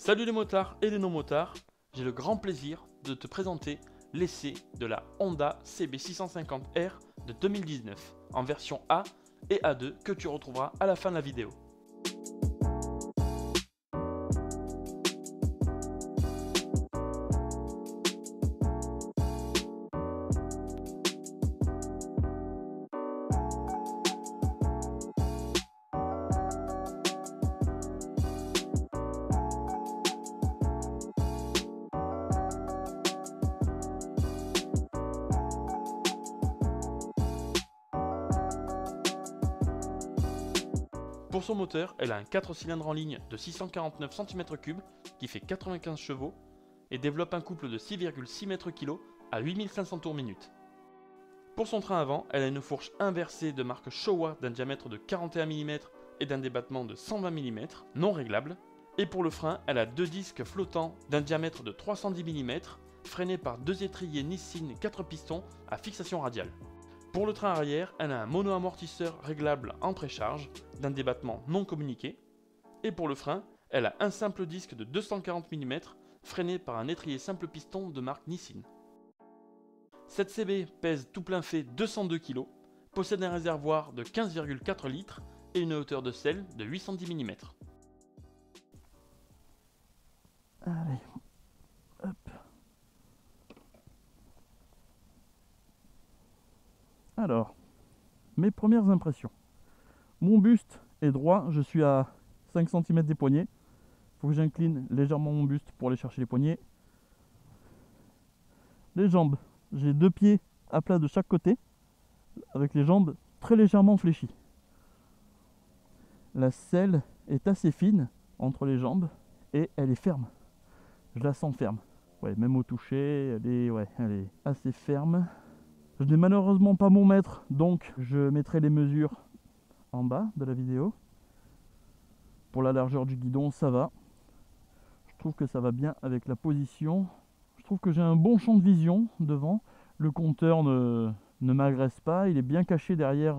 Salut les motards et les non-motards, j'ai le grand plaisir de te présenter l'essai de la Honda CB650R de 2019 en version A et A2 que tu retrouveras à la fin de la vidéo. Pour son moteur, elle a un 4 cylindres en ligne de 649 cm3 qui fait 95 chevaux et développe un couple de 6,6 m/kg à 8500 tours minute. Pour son train avant, elle a une fourche inversée de marque Showa d'un diamètre de 41 mm et d'un débattement de 120 mm, non réglable. Et pour le frein, elle a deux disques flottants d'un diamètre de 310 mm, freinés par deux étriers Nissin 4 pistons à fixation radiale. Pour le train arrière, elle a un mono-amortisseur réglable en précharge d'un débattement non communiqué. Et pour le frein, elle a un simple disque de 240 mm freiné par un étrier simple piston de marque Nissin. Cette CB pèse tout plein fait 202 kg, possède un réservoir de 15,4 litres et une hauteur de selle de 810 mm. Allez, hop. Alors, mes premières impressions. Mon buste est droit, je suis à 5 cm des poignets. Il faut que j'incline légèrement mon buste pour aller chercher les poignets. Les jambes, j'ai deux pieds à plat de chaque côté, avec les jambes très légèrement fléchies. La selle est assez fine entre les jambes et elle est ferme. Je la sens ferme. Ouais, même au toucher, elle est assez ferme. Je n'ai malheureusement pas mon mètre, donc je mettrai les mesures en bas de la vidéo. Pour la largeur du guidon, ça va. Je trouve que ça va bien avec la position. Je trouve que j'ai un bon champ de vision devant. Le compteur ne m'agresse pas, il est bien caché derrière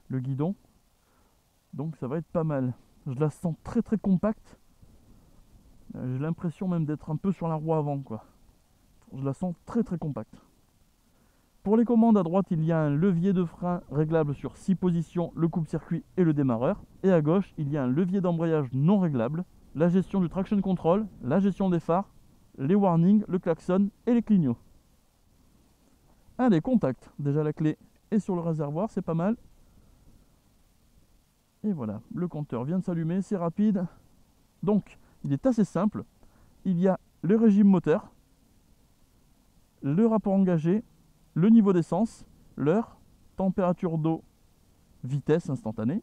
le guidon. Donc ça va être pas mal. Je la sens très compacte. J'ai l'impression même d'être un peu sur la roue avant, quoi. Je la sens très compacte. Pour les commandes, à droite, il y a un levier de frein réglable sur 6 positions, le coupe-circuit et le démarreur. Et à gauche, il y a un levier d'embrayage non réglable, la gestion du traction control, la gestion des phares, les warnings, le klaxon et les clignots. Allez, contact. Déjà la clé est sur le réservoir, c'est pas mal. Et voilà, le compteur vient de s'allumer, c'est rapide. Donc, il est assez simple. Il y a le régime moteur, le rapport engagé, le niveau d'essence, l'heure, température d'eau, vitesse instantanée.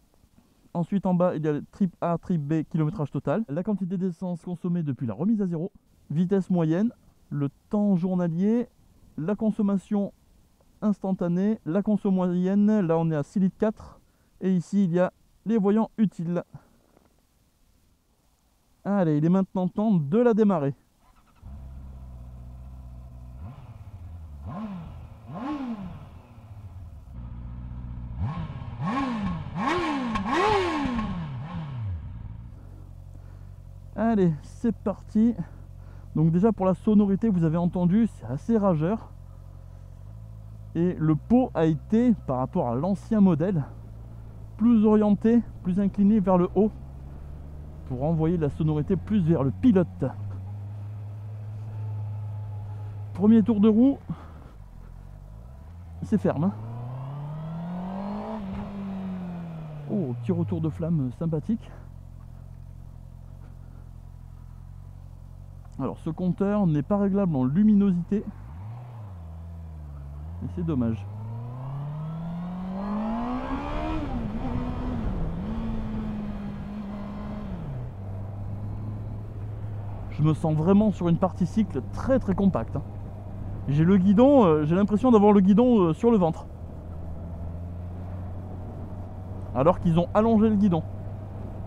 Ensuite en bas il y a le trip A, trip B, kilométrage total, la quantité d'essence consommée depuis la remise à zéro, vitesse moyenne, le temps journalier, la consommation instantanée, la conso moyenne, là on est à 6,4 litres. Et ici il y a les voyants utiles. Allez, il est maintenant temps de la démarrer. Allez, c'est parti. Donc déjà pour la sonorité, vous avez entendu, c'est assez rageur. Et le pot a été, par rapport à l'ancien modèle, plus orienté, plus incliné vers le haut, pour envoyer la sonorité plus vers le pilote. Premier tour de roue, c'est ferme, hein. Oh, petit retour de flamme sympathique. Alors ce compteur n'est pas réglable en luminosité, et c'est dommage. Je me sens vraiment sur une partie cycle très compacte, hein. J'ai le guidon, j'ai l'impression d'avoir le guidon sur le ventre. Alors qu'ils ont allongé le guidon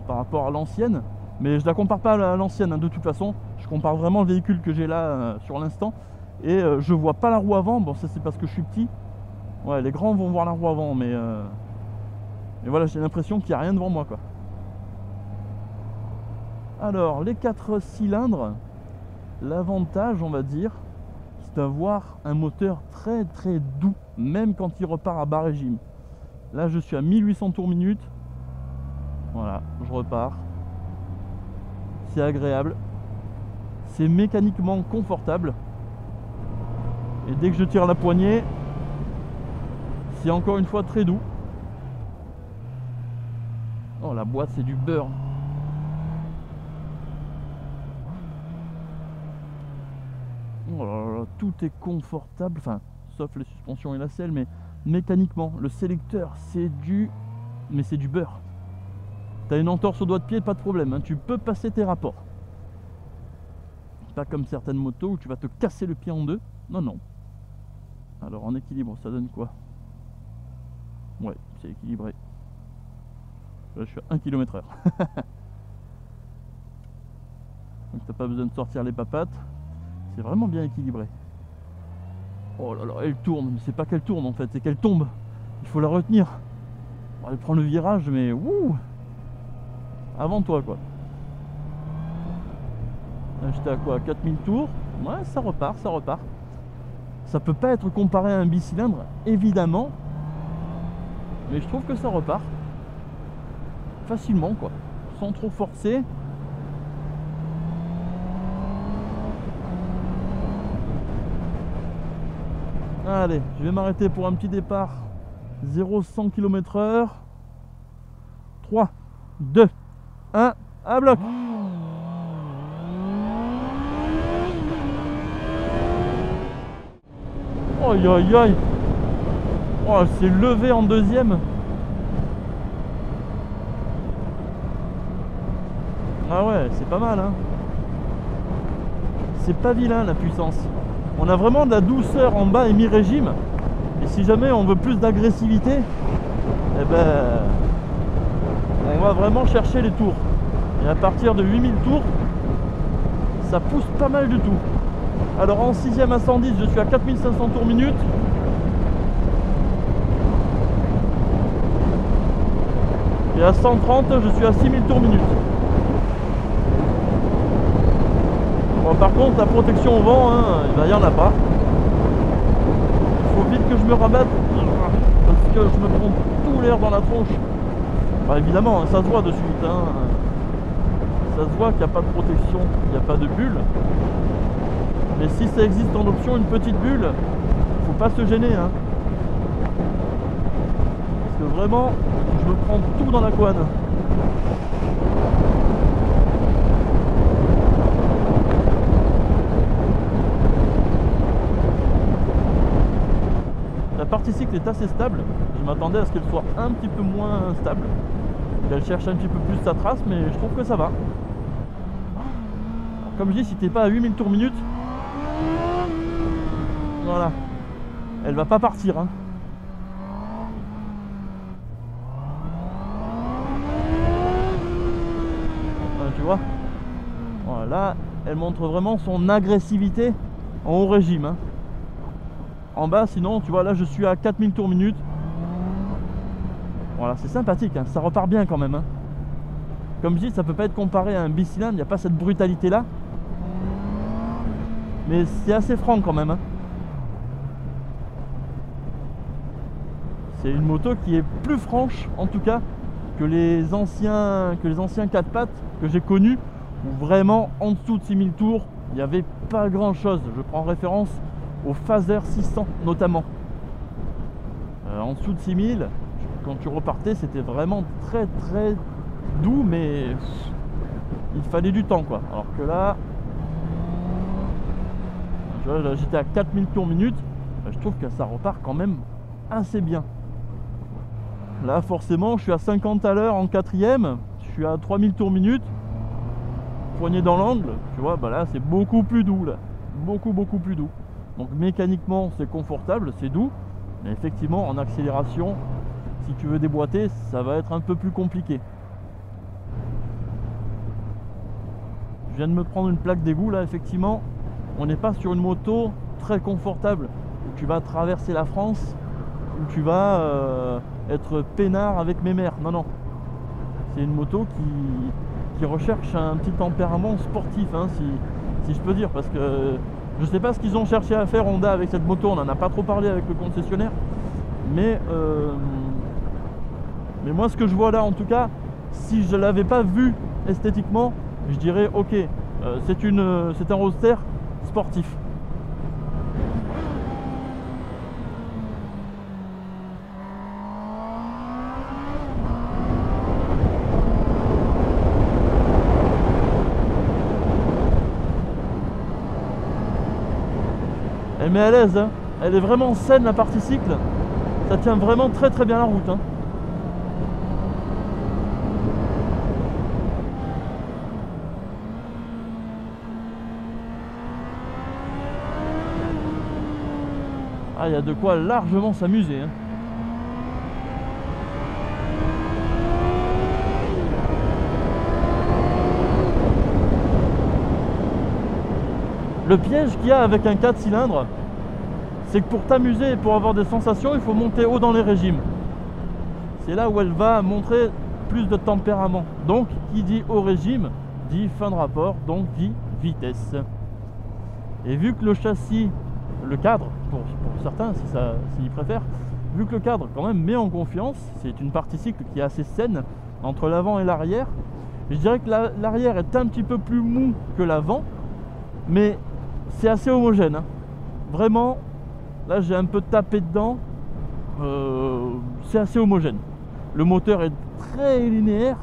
par rapport à l'ancienne. Mais je la compare pas à l'ancienne, hein, de toute façon. Je compare vraiment le véhicule que j'ai là sur l'instant. Et je vois pas la roue avant. Bon, ça c'est parce que je suis petit. Ouais, les grands vont voir la roue avant, mais voilà, j'ai l'impression qu'il n'y a rien devant moi, quoi. Alors, les 4 cylindres, l'avantage, on va dire, c'est d'avoir un moteur très très doux, même quand il repart à bas régime. Là, je suis à 1800 tours minute. Voilà, je repars. C'est agréable. C'est mécaniquement confortable. Et dès que je tire la poignée, c'est encore une fois très doux. Oh, la boîte, c'est du beurre. Oh là là, tout est confortable, enfin, sauf les suspensions et la selle, mais mécaniquement, le sélecteur, c'est du beurre. T'as une entorse au doigt de pied, pas de problème, hein, tu peux passer tes rapports. Pas comme certaines motos où tu vas te casser le pied en deux. Non, non. Alors en équilibre, ça donne quoi? Ouais, c'est équilibré. Là, je suis à 1 km/h. Donc t'as pas besoin de sortir les papates. C'est vraiment bien équilibré. Oh là là, elle tourne. Mais c'est pas qu'elle tourne en fait, c'est qu'elle tombe. Il faut la retenir. Elle prend le virage, mais wouh! Avant toi quoi. Là, j'étais à quoi? 4000 tours. Ouais, ça repart, ça repart. Ça peut pas être comparé à un bicylindre, évidemment. Mais je trouve que ça repart. Facilement quoi. Sans trop forcer. Allez, je vais m'arrêter pour un petit départ. 0-100 km/h. 3, 2, 1, à bloc. Aïe aïe aïe. Oh, elle s'est levée en deuxième. Ah ouais, c'est pas mal hein. C'est pas vilain la puissance. On a vraiment de la douceur en bas et mi-régime. Et si jamais on veut plus d'agressivité, eh ben, on va vraiment chercher les tours. Et à partir de 8000 tours, ça pousse pas mal du tout. Alors en 6ème à 110, je suis à 4500 tours minute. Et à 130, je suis à 6000 tours minute. Bon, par contre, la protection au vent, hein, il n'y en a pas. Il faut vite que je me rabatte parce que je me prends tout l'air dans la tronche. Bah, évidemment, ça se voit de suite. Hein. Ça se voit qu'il n'y a pas de protection, il n'y a pas de bulle. Mais si ça existe en option, une petite bulle, faut pas se gêner. Hein. Parce que vraiment, je me prends tout dans la couenne. La partie cycle est assez stable. Je m'attendais à ce qu'elle soit un petit peu moins stable. Qu'elle cherche un petit peu plus sa trace, mais je trouve que ça va. Alors, comme je dis, si t'es pas à 8000 tours minute, voilà, elle va pas partir. Hein. Tu vois, voilà, elle montre vraiment son agressivité en haut régime. Hein. En bas, sinon, tu vois, là je suis à 4000 tours minute. Voilà, c'est sympathique, hein, ça repart bien quand même. Hein. Comme je dis, ça peut pas être comparé à un bicylindre, il n'y a pas cette brutalité là. Mais c'est assez franc quand même. Hein. C'est une moto qui est plus franche, en tout cas, que les anciens 4 pattes que j'ai connus, où vraiment en dessous de 6000 tours, il n'y avait pas grand chose. Je prends référence au Phaser 600 notamment. En dessous de 6000, quand tu repartais, c'était vraiment très très doux, mais il fallait du temps quoi. Alors que là, tu vois, là j'étais à 4000 tours minute, je trouve que ça repart quand même assez bien. Là forcément je suis à 50 à l'heure en 4ème, je suis à 3000 tours minute, poignée dans l'angle, tu vois, bah là c'est beaucoup plus doux là, beaucoup plus doux. Donc mécaniquement c'est confortable, c'est doux, mais effectivement en accélération, si tu veux déboîter, ça va être un peu plus compliqué. Je viens de me prendre une plaque d'égout là, effectivement, on n'est pas sur une moto très confortable, où tu vas traverser la France, où tu vas être peinard avec mes mères. Non, non. C'est une moto qui recherchent un petit tempérament sportif, hein, si je peux dire, parce que je sais pas ce qu'ils ont cherché à faire Honda avec cette moto, on n'en a pas trop parlé avec le concessionnaire, mais moi ce que je vois là en tout cas, si je l'avais pas vu esthétiquement, je dirais ok, c'est un roadster sportif. Elle met à l'aise, hein. Elle est vraiment saine la partie cycle, ça tient vraiment très très bien la route, hein. Ah, il y a de quoi largement s'amuser, hein. Le piège qu'il y a avec un 4 cylindres, c'est que pour t'amuser et pour avoir des sensations, il faut monter haut dans les régimes. C'est là où elle va montrer plus de tempérament. Donc, qui dit haut régime, dit fin de rapport, donc dit vitesse. Et vu que le châssis, le cadre, pour certains, s'ils préfèrent, vu que le cadre quand même met en confiance, c'est une partie cycle qui est assez saine entre l'avant et l'arrière. Je dirais que l'arrière est un petit peu plus mou que l'avant, mais c'est assez homogène, hein. Vraiment, là j'ai un peu tapé dedans, c'est assez homogène. Le moteur est très linéaire,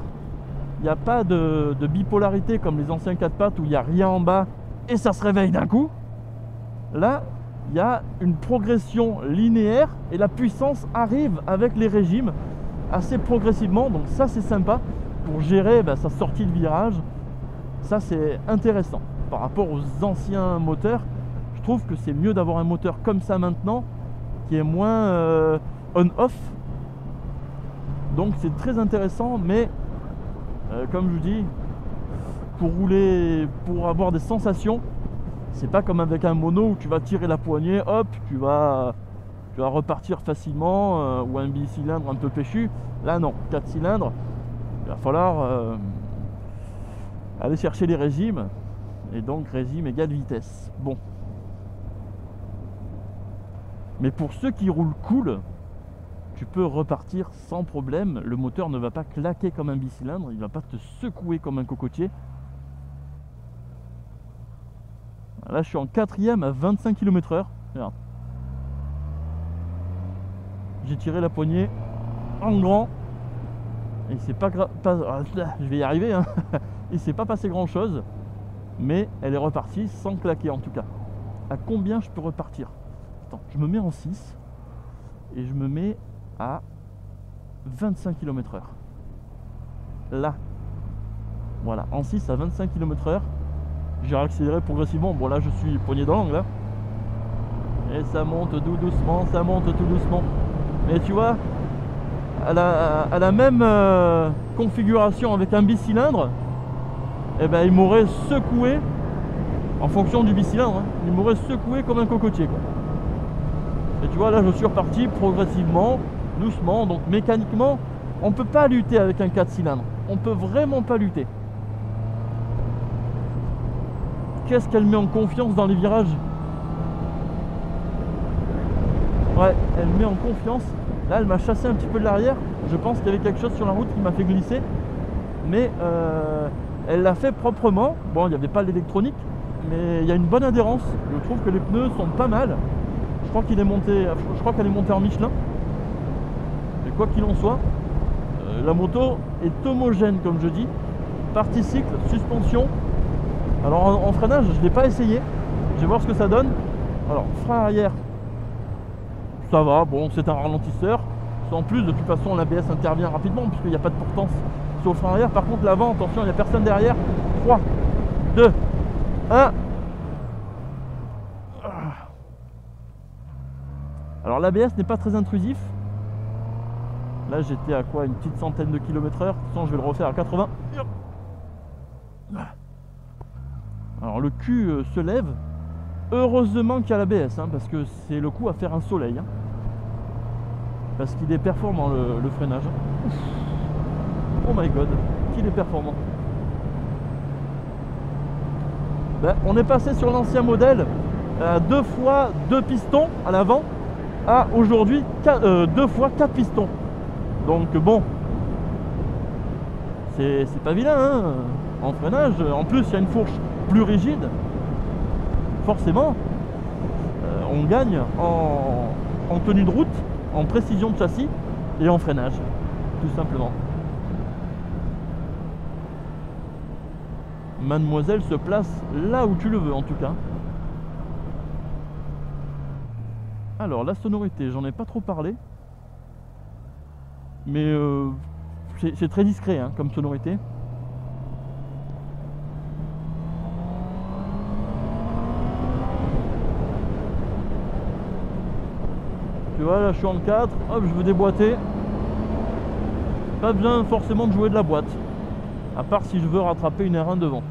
il n'y a pas de bipolarité comme les anciens 4 pattes où il n'y a rien en bas et ça se réveille d'un coup. Là, il y a une progression linéaire et la puissance arrive avec les régimes assez progressivement, donc ça c'est sympa pour gérer sa sortie de virage. Ça c'est intéressant par rapport aux anciens moteurs. Je trouve que c'est mieux d'avoir un moteur comme ça maintenant qui est moins on-off, donc c'est très intéressant. Mais comme je vous dis, pour rouler, pour avoir des sensations, c'est pas comme avec un mono où tu vas tirer la poignée, hop, tu vas repartir facilement, ou un bicylindre un peu péchu. Là non, 4 cylindres, il va falloir aller chercher les régimes, et donc régime égale vitesse. Bon, mais pour ceux qui roulent cool, tu peux repartir sans problème. Le moteur ne va pas claquer comme un bicylindre, il ne va pas te secouer comme un cocotier. Là je suis en 4ème à 25 km/h. Regarde, j'ai tiré la poignée en grand et c'est pas grave, je vais y arriver, hein. Il s'est pas passé grand chose, mais elle est repartie sans claquer en tout cas. À combien je peux repartir? Attends, je me mets en 6 et je me mets à 25 km/h. Là, voilà, en 6 à 25 km/h. J'ai accéléré progressivement. Bon, là je suis poigné dans l'angle, là. Et ça monte tout doucement, ça monte tout doucement. Mais tu vois, à la même configuration avec un bicylindre, eh ben, il m'aurait secoué, en fonction du bicylindre, hein, il m'aurait secoué comme un cocotier, quoi. Et tu vois, là je suis reparti progressivement, doucement. Donc mécaniquement, on peut pas lutter avec un 4 cylindres. On peut vraiment pas lutter. Qu'est-ce qu'elle met en confiance dans les virages? Ouais, elle met en confiance. Là, elle m'a chassé un petit peu de l'arrière. Je pense qu'il y avait quelque chose sur la route qui m'a fait glisser. Mais elle l'a fait proprement. Bon, il n'y avait pas l'électronique, mais il y a une bonne adhérence. Je trouve que les pneus sont pas mal. Je crois qu'elle est montée en Michelin. Mais quoi qu'il en soit, la moto est homogène, comme je dis. Partie cycle, suspension. Alors en freinage, je ne l'ai pas essayé. Je vais voir ce que ça donne. Alors, frein arrière, ça va. Bon, c'est un ralentisseur. En plus, de toute façon, l'ABS intervient rapidement puisqu'il n'y a pas de portance sur le frein arrière. Par contre, l'avant, attention, il n'y a personne derrière. 3, 2, 1. Alors l'ABS n'est pas très intrusif. Là j'étais à quoi, une petite centaine de km/h. De toute façon je vais le refaire à 80. Alors le cul se lève. Heureusement qu'il y a l'ABS, hein, parce que c'est le coup à faire un soleil, hein. Parce qu'il est performant le freinage. Ouf. Oh my god, qu'il est performant. Ben, on est passé sur l'ancien modèle 2 fois 2 pistons à l'avant à aujourd'hui 2 fois 4 pistons. Donc bon, c'est pas vilain hein, en freinage. En plus il y a une fourche plus rigide. Forcément on gagne en tenue de route, en précision de châssis et en freinage, tout simplement. Mademoiselle se place là où tu le veux en tout cas. Alors la sonorité, j'en ai pas trop parlé, mais c'est très discret hein, comme sonorité. Tu vois là je suis en 4, hop je veux déboîter. Pas besoin forcément de jouer de la boîte, à part si je veux rattraper une R1 devant.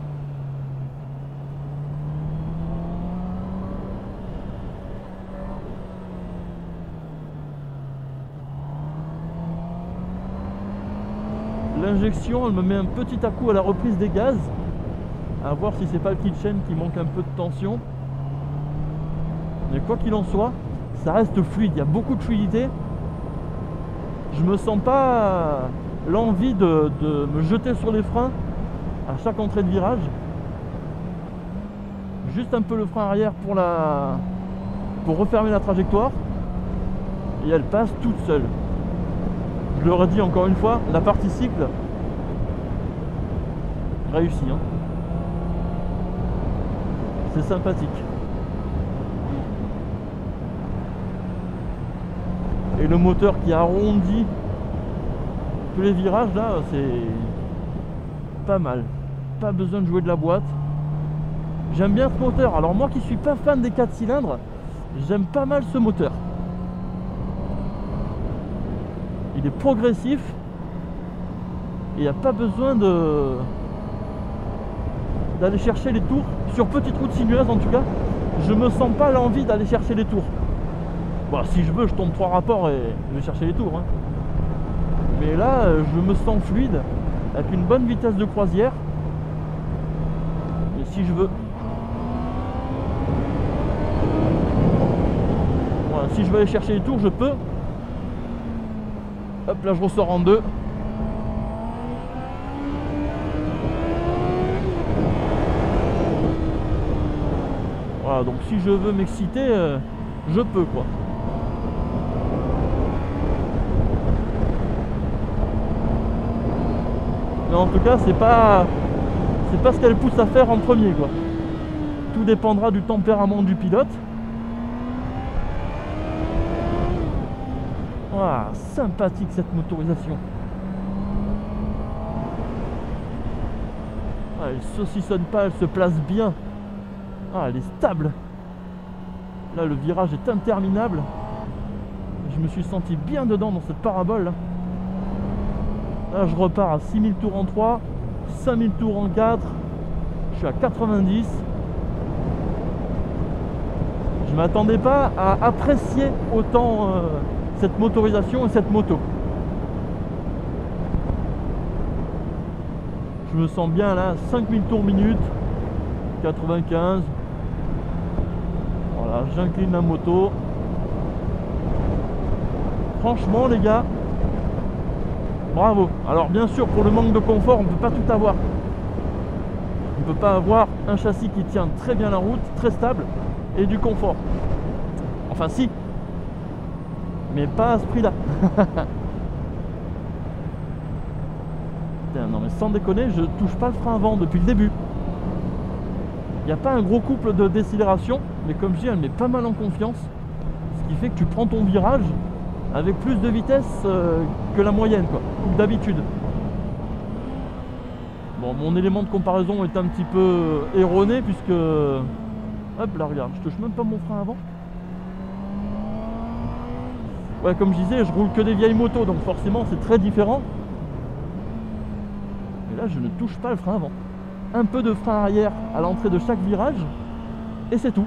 L'injection elle me met un petit à-coup à la reprise des gaz, à voir si c'est pas le kit-chain qui manque un peu de tension. Mais quoi qu'il en soit, ça reste fluide, il y a beaucoup de fluidité. Je me sens pas l'envie de me jeter sur les freins à chaque entrée de virage. Juste un peu le frein arrière pour refermer la trajectoire et elle passe toute seule. Je le redis encore une fois, la partie cycle réussie hein. C'est sympathique. Et le moteur qui arrondit tous les virages là, c'est pas mal. Pas besoin de jouer de la boîte. J'aime bien ce moteur. Alors moi qui suis pas fan des 4 cylindres, j'aime pas mal ce moteur. Il est progressif et il n'y a pas besoin d'aller chercher les tours. Sur petite route sinueuse en tout cas, je me sens pas l'envie d'aller chercher les tours. Bon, si je veux, je tombe 3 rapports et je vais chercher les tours hein. Mais là, je me sens fluide avec une bonne vitesse de croisière. Et si je veux, voilà, si je veux aller chercher les tours, je peux. Hop, là je ressors en 2. Voilà, donc si je veux m'exciter, je peux quoi. Mais en tout cas, c'est pas ce qu'elle pousse à faire en premier quoi. Tout dépendra du tempérament du pilote. Ah, sympathique cette motorisation. Ah, elle saucissonne pas, elle se place bien. Ah, elle est stable. Là, le virage est interminable. Je me suis senti bien dedans dans cette parabole là. Là, je repars à 6000 tours en 3, 5000 tours en 4. Je suis à 90. Je m'attendais pas à apprécier autant cette motorisation et cette moto. Je me sens bien là, 5000 tours minute, 95. Voilà, j'incline la moto. Franchement les gars, bravo. Alors bien sûr pour le manque de confort on ne peut pas tout avoir. On ne peut pas avoir un châssis qui tient très bien la route, très stable et du confort. Enfin si, mais pas à ce prix là. Non mais sans déconner, je touche pas le frein avant depuis le début. Il n'y a pas un gros couple de décélération, mais comme je dis, elle met pas mal en confiance. Ce qui fait que tu prends ton virage avec plus de vitesse que la moyenne quoi, ou d'habitude. Bon, mon élément de comparaison est un petit peu erroné puisque... Hop là regarde, je touche même pas mon frein avant. Ouais, comme je disais, je roule que des vieilles motos, donc forcément c'est très différent. Et là, je ne touche pas le frein avant. Un peu de frein arrière à l'entrée de chaque virage, et c'est tout.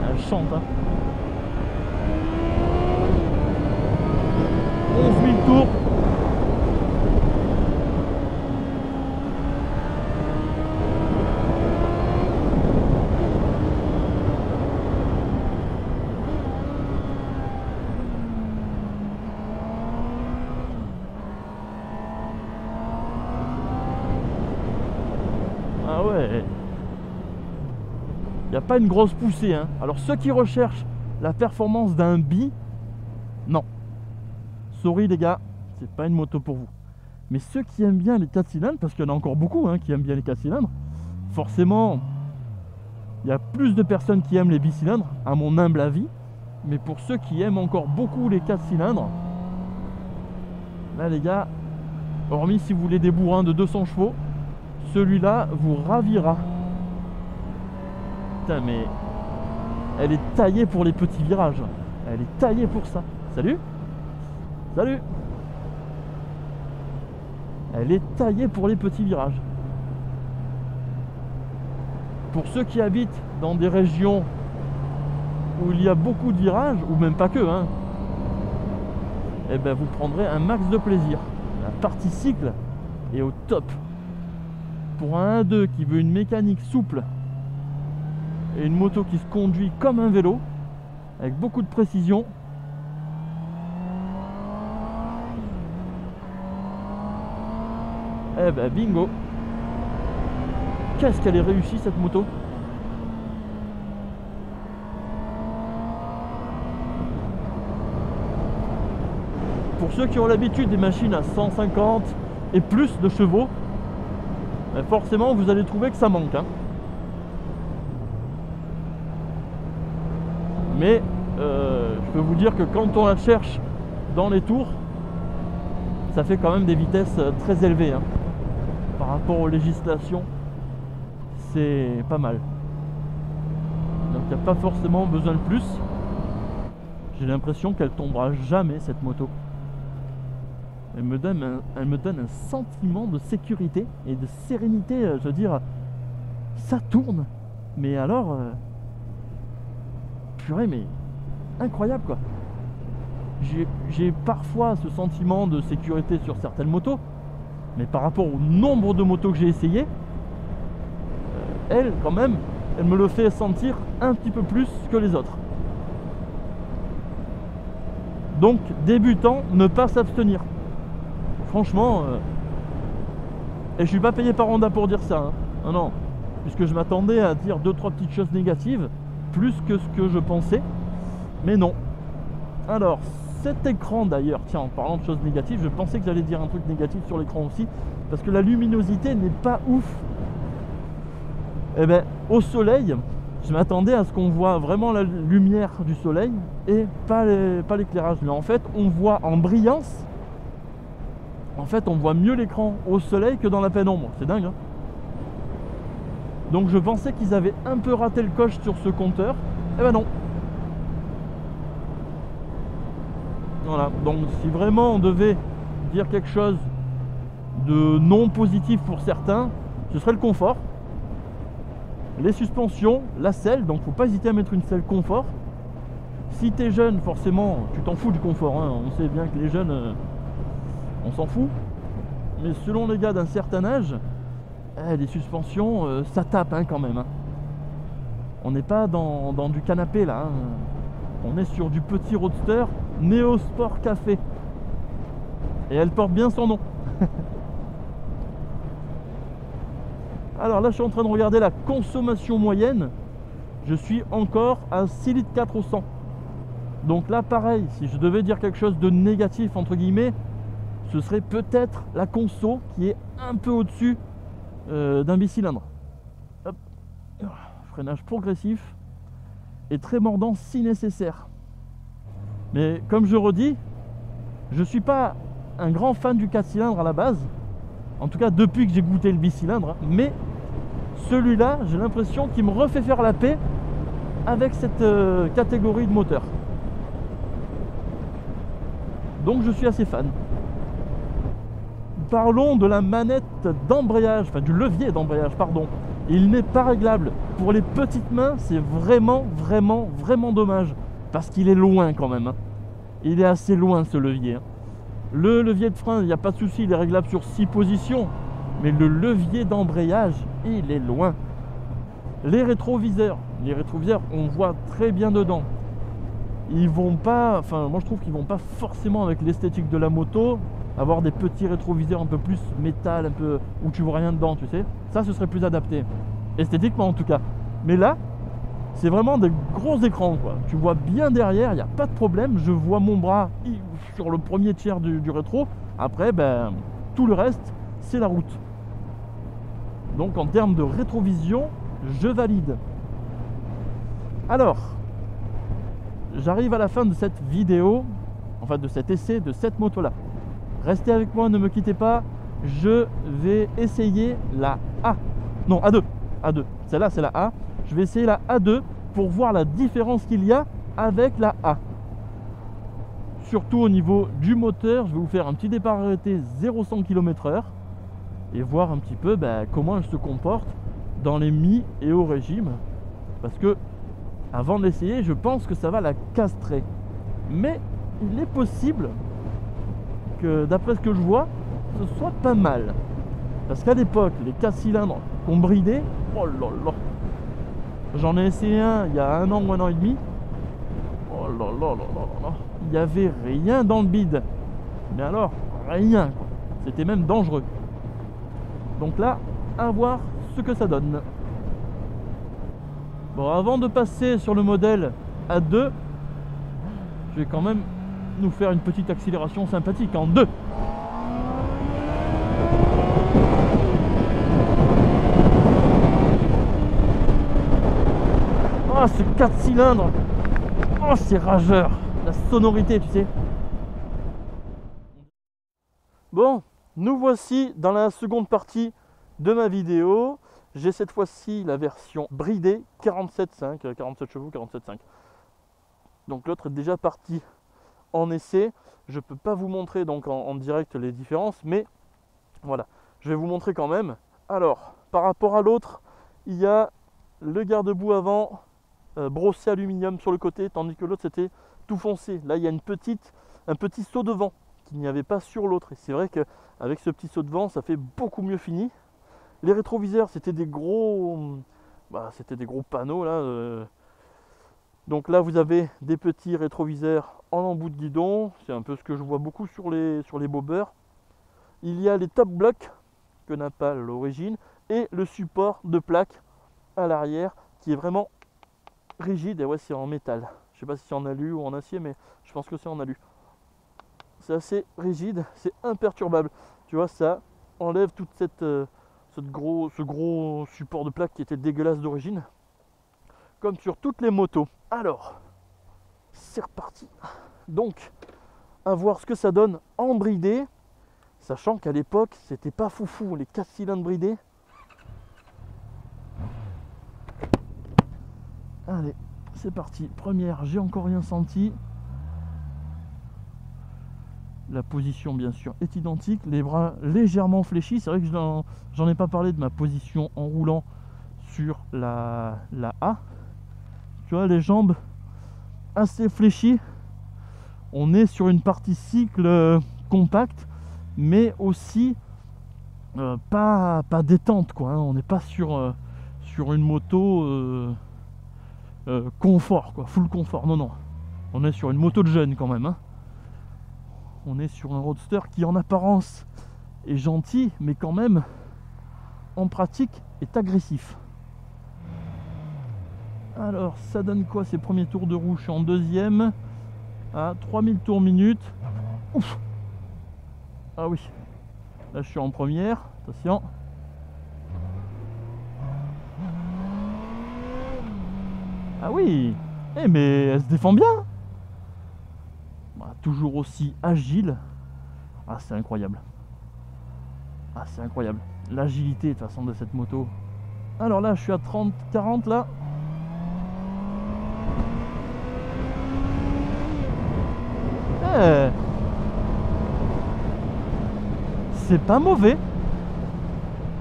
Elle chante, hein. ouais. Il n'y a pas une grosse poussée, hein. Alors ceux qui recherchent la performance d'un bi, non. Sorry les gars, c'est pas une moto pour vous. Mais ceux qui aiment bien les 4 cylindres, parce qu'il y en a encore beaucoup hein, qui aiment bien les 4 cylindres, forcément, il y a plus de personnes qui aiment les bicylindres, à mon humble avis. Mais pour ceux qui aiment encore beaucoup les 4 cylindres, là les gars, hormis si vous voulez des bourrins de 200 chevaux, celui-là vous ravira. Putain mais elle est taillée pour les petits virages. Elle est taillée pour ça. Salut. Salut. Elle est taillée pour les petits virages. Pour ceux qui habitent dans des régions où il y a beaucoup de virages, ou même pas que, hein, eh ben vous prendrez un max de plaisir. La partie cycle est au top. Pour un 1.2 qui veut une mécanique souple et une moto qui se conduit comme un vélo, avec beaucoup de précision, eh ben bingo. Qu'est-ce qu'elle est réussie cette moto. Pour ceux qui ont l'habitude des machines à 150 et plus de chevaux, ben forcément vous allez trouver que ça manque, hein. Mais je peux vous dire que quand on la cherche dans les tours, ça fait quand même des vitesses très élevées, hein. Par rapport aux législations, c'est pas mal. Donc il n'y a pas forcément besoin de plus. J'ai l'impression qu'elle tombera jamais cette moto. Elle me donne un sentiment de sécurité et de sérénité. Je veux dire, ça tourne. Mais alors, purée, mais incroyable quoi. J'ai parfois ce sentiment de sécurité sur certaines motos, mais par rapport au nombre de motos que j'ai essayé, elle quand même, elle me le fait sentir un petit peu plus que les autres. Donc débutant, ne pas s'abstenir. Franchement, et je suis pas payé par Honda pour dire ça, hein. Non, non, puisque je m'attendais à dire 2-3 petites choses négatives, plus que ce que je pensais, mais non. Alors, cet écran d'ailleurs, tiens, en parlant de choses négatives, je pensais que j'allais dire un truc négatif sur l'écran aussi, parce que la luminosité n'est pas ouf. Eh ben, au soleil, je m'attendais à ce qu'on voit vraiment la lumière du soleil et pas l'éclairage. Mais en fait, on voit en brillance. En fait, on voit mieux l'écran au soleil que dans la pénombre. C'est dingue, hein. Donc je pensais qu'ils avaient un peu raté le coche sur ce compteur. Eh ben non. Voilà. Donc si vraiment on devait dire quelque chose de non positif pour certains, ce serait le confort. Les suspensions, la selle, donc faut pas hésiter à mettre une selle confort. Si tu es jeune, forcément, tu t'en fous du confort, hein. On sait bien que les jeunes, on s'en fout. Mais selon les gars d'un certain âge, les suspensions, ça tape hein, quand même, hein. On n'est pas dans du canapé là, hein. On est sur du petit roadster Neo Sport Café. Et elle porte bien son nom. Alors là je suis en train de regarder la consommation moyenne. Je suis encore à 6 litres 4 au 100. Donc là pareil, si je devais dire quelque chose de négatif entre guillemets, ce serait peut-être la conso qui est un peu au-dessus d'un bicylindre. Hop. Freinage progressif et très mordant si nécessaire. Mais comme je redis, je suis pas un grand fan du 4 cylindres à la base. En tout cas depuis que j'ai goûté le bicylindre, mais celui-là j'ai l'impression qu'il me refait faire la paix avec cette catégorie de moteur. Donc je suis assez fan. Parlons de la manette d'embrayage, enfin du levier d'embrayage, pardon. Il n'est pas réglable. Pour les petites mains, c'est vraiment dommage. Parce qu'il est loin quand même, hein. Il est assez loin ce levier, hein. Le levier de frein, il n'y a pas de souci, il est réglable sur 6 positions. Mais le levier d'embrayage, il est loin. Les rétroviseurs, on voit très bien dedans. Ils vont pas, enfin moi je trouve qu'ils vont pas forcément avec l'esthétique de la moto. avoir des petits rétroviseurs un peu plus métal, un peu où tu vois rien dedans, tu sais. Ça, ce serait plus adapté, esthétiquement en tout cas. Mais là, c'est vraiment des gros écrans, quoi. Tu vois bien derrière, il n'y a pas de problème. Je vois mon bras sur le premier tiers du rétro. Après, ben, tout le reste, c'est la route. Donc en termes de rétrovision, je valide. Alors, j'arrive à la fin de cette vidéo, enfin de cet essai de cette moto-là. Restez avec moi, ne me quittez pas. Je vais essayer la A. Non, A2. A2. Celle-là, c'est la A. Je vais essayer la A2 pour voir la différence qu'il y a avec la A. Surtout au niveau du moteur, je vais vous faire un petit départ arrêté 0-100 km/h et voir un petit peu comment elle se comporte dans les mi et au régime. Parce que avant de l'essayer, je pense que ça va la castrer. Mais il est possible que, d'après ce que je vois, ce soit pas mal. Parce qu'à l'époque, les 4 cylindres qu'on bridait, oh là là, j'en ai essayé un il y a 1 an ou 1 an et demi. Oh là là là là là, il n'y avait rien dans le bide. Mais alors, rien, quoi. C'était même dangereux. Donc là, à voir ce que ça donne. Bon, avant de passer sur le modèle A2, je vais quand même nous faire une petite accélération sympathique en 2. Oh, ce 4 cylindres. Oh, c'est rageur. La sonorité, tu sais. Bon, nous voici dans la seconde partie de ma vidéo. J'ai cette fois-ci la version bridée 47.5, 47 chevaux, 47.5. Donc l'autre est déjà parti en essai. Je ne peux pas vous montrer donc en direct les différences, mais voilà, je vais vous montrer quand même. Alors, par rapport à l'autre, il y a le garde-boue avant brossé aluminium sur le côté, tandis que l'autre c'était tout foncé. Là, il y a un petit saut de vent qu'il n'y avait pas sur l'autre. Et c'est vrai qu'avec ce petit saut de vent, ça fait beaucoup mieux fini. Les rétroviseurs, c'était des gros panneaux là. Donc là, vous avez des petits rétroviseurs en embout de guidon. C'est un peu ce que je vois beaucoup sur les bobbers. Il y a les top blocks que n'a pas l'origine et le support de plaque à l'arrière qui est vraiment rigide. Et ouais, c'est en métal. Je sais pas si c'est en alu ou en acier, mais je pense que c'est en alu. C'est assez rigide, c'est imperturbable. Tu vois, ça enlève toute ce gros support de plaque qui était dégueulasse d'origine, comme sur toutes les motos. Alors, c'est reparti. Donc, à voir ce que ça donne en bridé, sachant qu'à l'époque, c'était pas foufou, les 4 cylindres bridés. Allez, c'est parti. Première, j'ai encore rien senti. La position, bien sûr, est identique. Les bras légèrement fléchis. C'est vrai que j'en ai pas parlé de ma position en roulant sur la A. Tu vois, les jambes assez fléchies. On est sur une partie cycle compacte, mais aussi pas détente, quoi, hein. On n'est pas sur une moto confort, quoi, full confort. Non, non. On est sur une moto de jeune quand même, hein. On est sur un roadster qui en apparence est gentil, mais quand même en pratique est agressif. Alors ça donne quoi ces premiers tours de roue? Je suis en deuxième à 3000 tours minute. Ouf. Ah oui, là je suis en première, attention. Ah oui, mais elle se défend bien. Toujours aussi agile. Ah, c'est incroyable. Ah, c'est incroyable. L'agilité de toute façon de cette moto. Alors là, je suis à 30-40 là. C'est pas mauvais.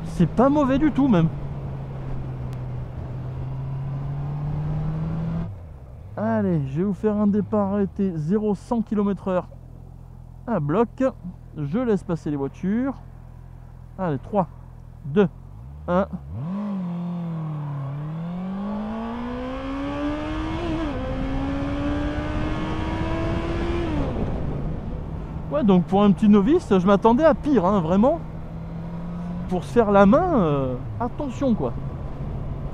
C'est pas mauvais du tout même. Allez, je vais vous faire un départ arrêté 0-100 km/h à bloc. Je laisse passer les voitures. Allez, 3, 2, 1. Ouais, donc pour un petit novice, je m'attendais à pire, hein, vraiment. Pour se faire la main, attention quoi.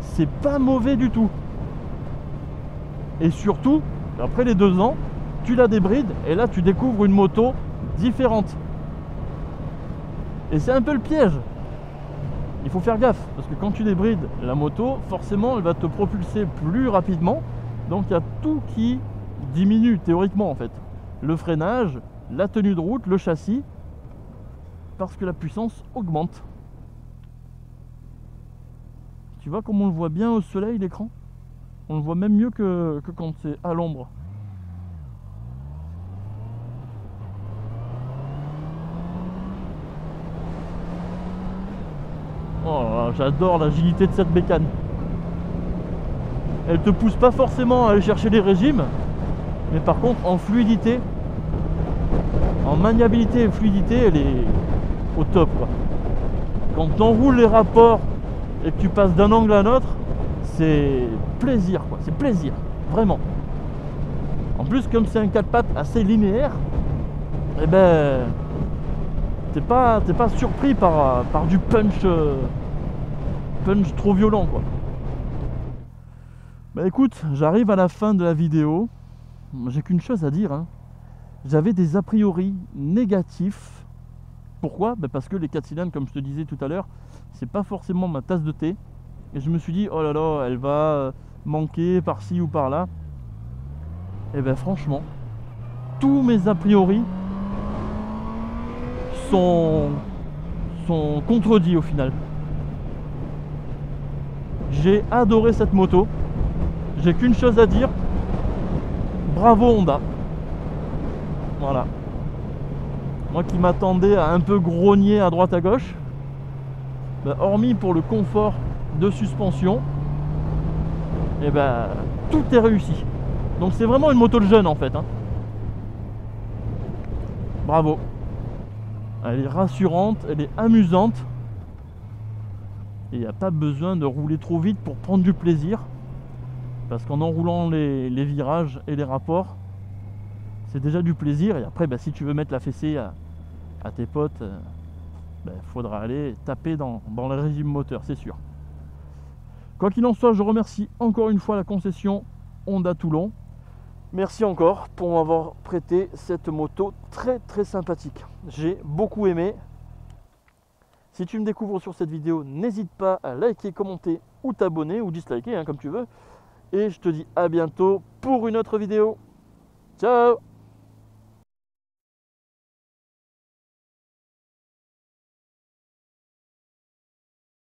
C'est pas mauvais du tout. Et surtout, après les 2 ans, tu la débrides et là tu découvres une moto différente. Et c'est un peu le piège. Il faut faire gaffe, parce que quand tu débrides la moto, forcément elle va te propulser plus rapidement. Donc il y a tout qui diminue théoriquement en fait. Le freinage, la tenue de route, le châssis, parce que la puissance augmente. Tu vois comme on le voit bien au soleil l'écran? On le voit même mieux que quand c'est à l'ombre. Oh, j'adore l'agilité de cette bécane. Elle te pousse pas forcément à aller chercher les régimes, mais par contre en fluidité, en maniabilité et fluidité, elle est au top quoi. Quand tu enroules les rapports et que tu passes d'un angle à un autre, c'est plaisir quoi, c'est plaisir, vraiment. En plus comme c'est un 4 pattes assez linéaire, eh ben t'es pas surpris par du punch trop violent quoi. Bah écoute, j'arrive à la fin de la vidéo. J'ai qu'une chose à dire, hein. J'avais des a priori négatifs. Pourquoi? Bah parce que les 4 cylindres, comme je te disais tout à l'heure, c'est pas forcément ma tasse de thé. Et je me suis dit, oh là là, elle va manquer par-ci ou par-là. Et ben franchement, tous mes a priori sont contredits au final. J'ai adoré cette moto. J'ai qu'une chose à dire, bravo Honda. Voilà. Moi qui m'attendais à un peu grogner à droite à gauche, ben, hormis pour le confort de suspension, et ben tout est réussi. Donc c'est vraiment une moto de jeune en fait, hein. Bravo. Elle est rassurante, elle est amusante. Et il n'y a pas besoin de rouler trop vite pour prendre du plaisir. Parce qu'en enroulant les virages et les rapports, c'est déjà du plaisir. Et après, bah, si tu veux mettre la fessée à tes potes, faudra aller taper dans le régime moteur, c'est sûr. Quoi qu'il en soit, je remercie encore une fois la concession Honda Toulon. Merci encore pour m'avoir prêté cette moto très très sympathique. J'ai beaucoup aimé. Si tu me découvres sur cette vidéo, n'hésite pas à liker, commenter ou t'abonner ou disliker, hein, comme tu veux. Et je te dis à bientôt pour une autre vidéo. Ciao!